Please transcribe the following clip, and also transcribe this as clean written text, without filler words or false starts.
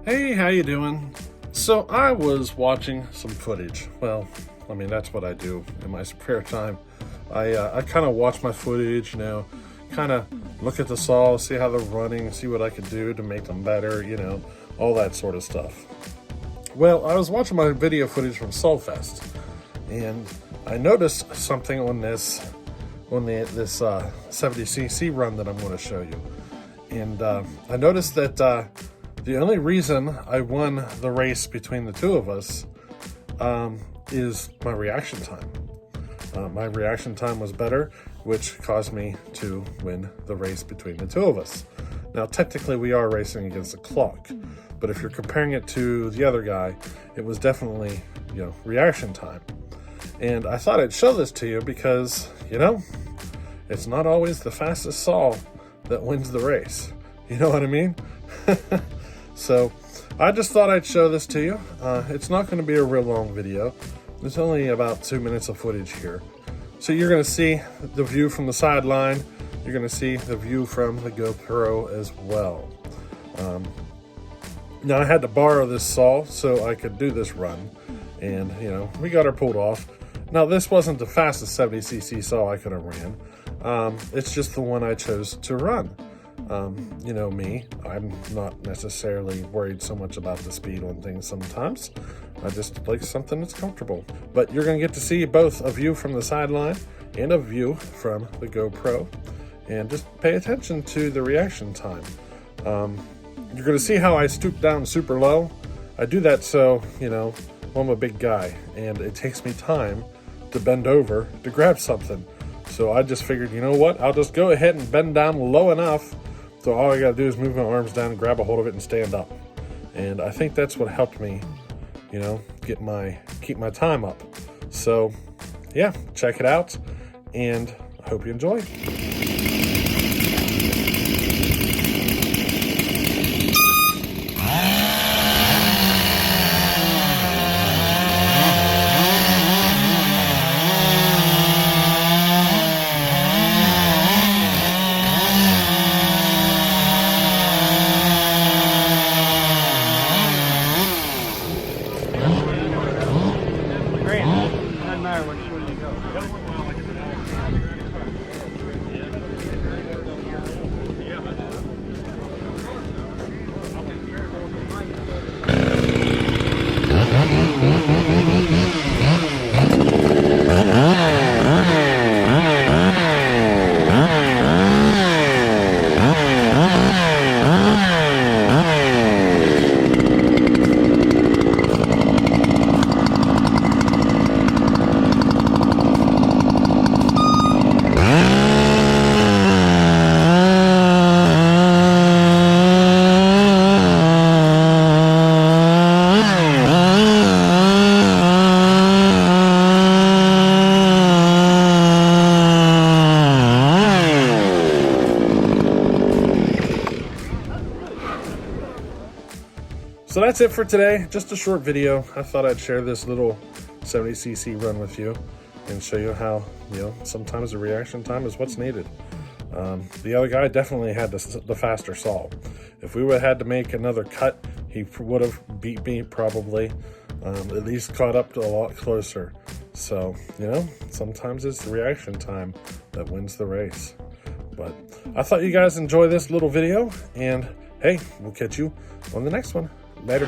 Hey, how you doing? So I was watching some footage. Well, I mean, that's what I do in my spare time. I kind of watch my footage, kind of look at the saws, see how they're running, see what I could do to make them better, all that sort of stuff. Well, I was watching my video footage from Sawfest, and I noticed something on this 70cc run that I'm going to show you. And I noticed that the only reason I won the race between the two of us is my reaction time. My reaction time was better, which caused me to win the race between the two of us. Now, technically, we are racing against the clock, but if you're comparing it to the other guy, it was definitely, reaction time. And I thought I'd show this to you because, it's not always the fastest saw that wins the race. You know what I mean? So I just thought I'd show this to you. It's not going to be a real long video. There's only about 2 minutes of footage here. So you're going to see the view from the sideline. You're going to see the view from the GoPro as well. Now I had to borrow this saw so I could do this run. And, we got her pulled off. Now this wasn't the fastest 70cc saw I could have ran. It's just the one I chose to run. Me, I'm not necessarily worried so much about the speed on things sometimes. I just like something that's comfortable. But you're going to get to see both a view from the sideline and a view from the GoPro. And just pay attention to the reaction time. You're going to see how I stoop down super low. I do that so, I'm a big guy and it takes me time to bend over to grab something. So I just figured, you know what? I'll just go ahead and bend down low enough so all I gotta do is move my arms down and grab a hold of it and stand up. And I think that's what helped me, keep my time up. So yeah, check it out and I hope you enjoy. Doesn't matter where you go. So that's it for today. Just a short video. I thought I'd share this little 70cc run with you and show you how, sometimes the reaction time is what's needed. The other guy definitely had the faster saw. If we would have had to make another cut, he would have beat me probably, at least caught up to a lot closer. So, sometimes it's the reaction time that wins the race. But I thought you guys enjoy this little video, and hey, we'll catch you on the next one. Later.